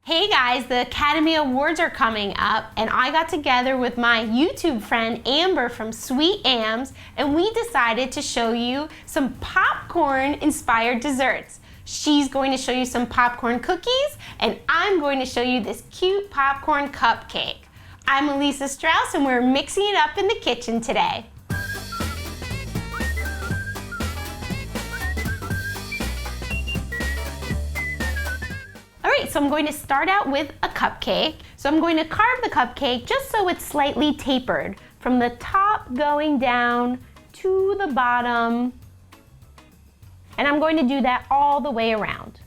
Hey guys, the Academy Awards are coming up and I got together with my YouTube friend Amber from SweetAmbs and we decided to show you some popcorn inspired desserts. She's going to show you some popcorn cookies and I'm going to show you this cute popcorn cupcake. I'm Elisa Strauss and we're mixing it up in the kitchen today. So I'm going to start out with a cupcake. So I'm going to carve the cupcake just so it's slightly tapered from the top going down to the bottom. And I'm going to do that all the way around.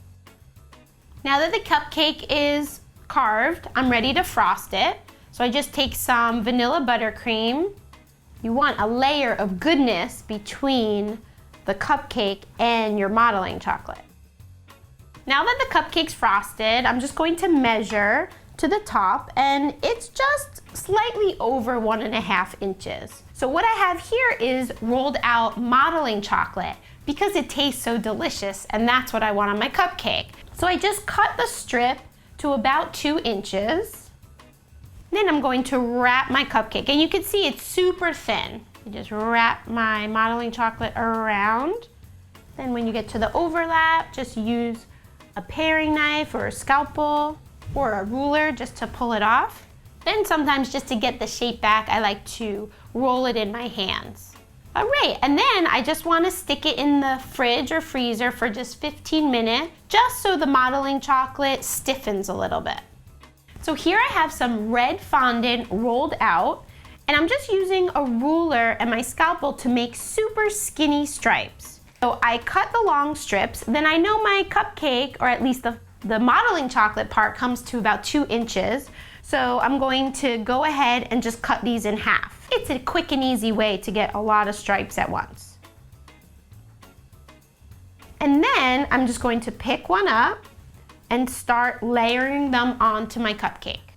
Now that the cupcake is carved, I'm ready to frost it. So I just take some vanilla buttercream. You want a layer of goodness between the cupcake and your modeling chocolate. Now that the cupcake's frosted, I'm just going to measure to the top and it's just slightly over 1.5 inches. So what I have here is rolled out modeling chocolate because it tastes so delicious and that's what I want on my cupcake. So I just cut the strip to about 2 inches. Then I'm going to wrap my cupcake and you can see it's super thin. I just wrap my modeling chocolate around. Then when you get to the overlap, just use a paring knife or a scalpel or a ruler just to pull it off. Then sometimes just to get the shape back, I like to roll it in my hands. All right, and then I just want to stick it in the fridge or freezer for just 15 minutes, just so the modeling chocolate stiffens a little bit. So here I have some red fondant rolled out, and I'm just using a ruler and my scalpel to make super skinny stripes. So I cut the long strips, then I know my cupcake, or at least the modeling chocolate part, comes to about 2 inches. So I'm going to go ahead and just cut these in half. It's a quick and easy way to get a lot of stripes at once. And then I'm just going to pick one up and start layering them onto my cupcake.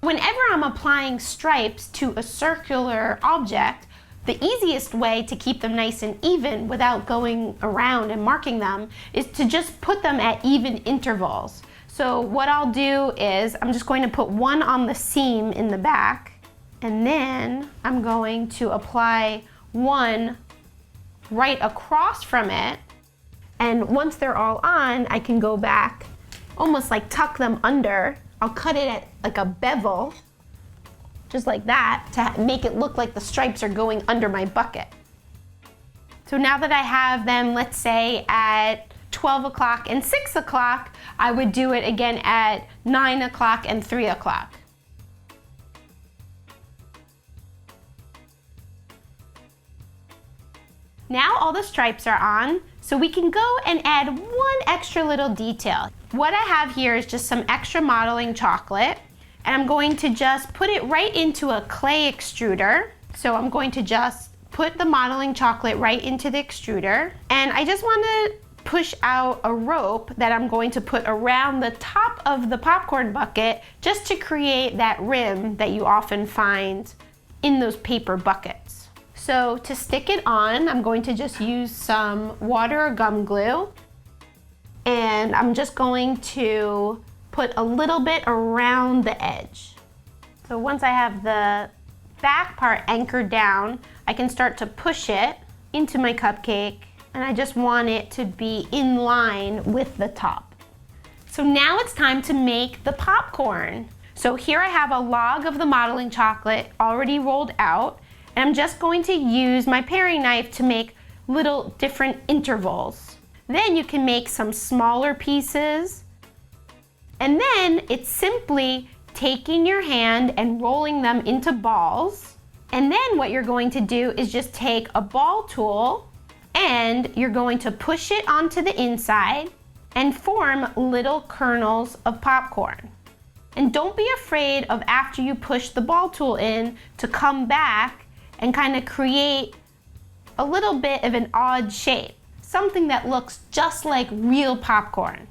Whenever I'm applying stripes to a circular object, the easiest way to keep them nice and even without going around and marking them is to just put them at even intervals. So what I'll do is I'm just going to put one on the seam in the back and then I'm going to apply one right across from it, and once they're all on I can go back, almost like tuck them under. I'll cut it at like a bevel, just like that, to make it look like the stripes are going under my bucket. So now that I have them, let's say at 12 o'clock and 6 o'clock, I would do it again at 9 o'clock and 3 o'clock. Now all the stripes are on, so we can go and add one extra little detail. What I have here is just some extra modeling chocolate. And I'm going to just put it right into a clay extruder. So I'm going to just put the modeling chocolate right into the extruder. And I just want to push out a rope that I'm going to put around the top of the popcorn bucket just to create that rim that you often find in those paper buckets. So to stick it on, I'm going to just use some water or gum glue. And I'm just going to put a little bit around the edge. So once I have the back part anchored down, I can start to push it into my cupcake, and I just want it to be in line with the top. So now it's time to make the popcorn. So here I have a log of the modeling chocolate already rolled out, and I'm just going to use my paring knife to make little different intervals. Then you can make some smaller pieces. And then it's simply taking your hand and rolling them into balls. And then what you're going to do is just take a ball tool and you're going to push it onto the inside and form little kernels of popcorn. And don't be afraid of, after you push the ball tool in, to come back and kind of create a little bit of an odd shape, something that looks just like real popcorn.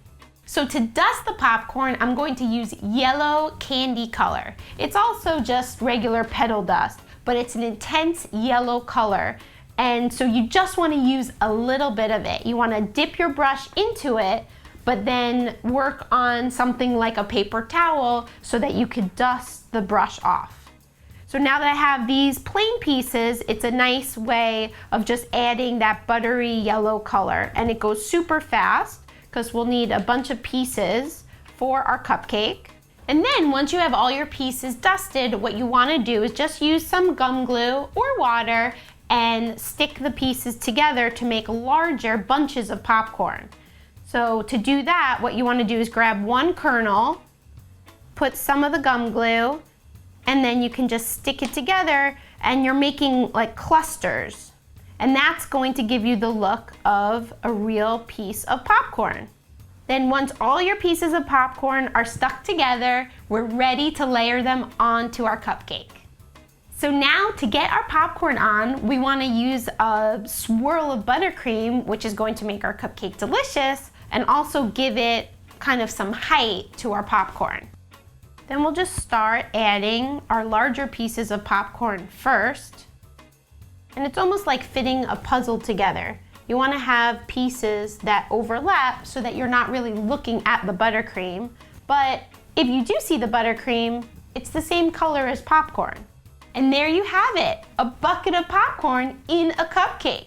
So to dust the popcorn, I'm going to use yellow candy color. It's also just regular petal dust, but it's an intense yellow color. And so you just want to use a little bit of it. You want to dip your brush into it, but then work on something like a paper towel so that you could dust the brush off. So now that I have these plain pieces, it's a nice way of just adding that buttery yellow color, and it goes super fast because we'll need a bunch of pieces for our cupcake. And then once you have all your pieces dusted, what you want to do is just use some gum glue or water and stick the pieces together to make larger bunches of popcorn. So to do that, what you want to do is grab one kernel, put some of the gum glue, and then you can just stick it together, and you're making like clusters. And that's going to give you the look of a real piece of popcorn. Then once all your pieces of popcorn are stuck together, we're ready to layer them onto our cupcake. So now to get our popcorn on, we want to use a swirl of buttercream, which is going to make our cupcake delicious and also give it kind of some height to our popcorn. Then we'll just start adding our larger pieces of popcorn first. And it's almost like fitting a puzzle together. You want to have pieces that overlap so that you're not really looking at the buttercream. But if you do see the buttercream, it's the same color as popcorn. And there you have it, a bucket of popcorn in a cupcake.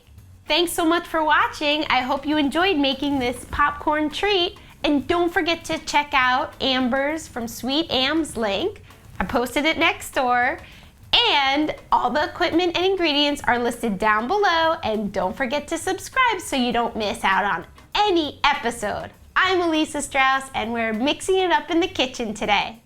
Thanks so much for watching. I hope you enjoyed making this popcorn treat. And don't forget to check out Amber's from SweetAmbs link. I posted it next door. And all the equipment and ingredients are listed down below. And don't forget to subscribe so you don't miss out on any episode. I'm Elisa Strauss, and we're mixing it up in the kitchen today.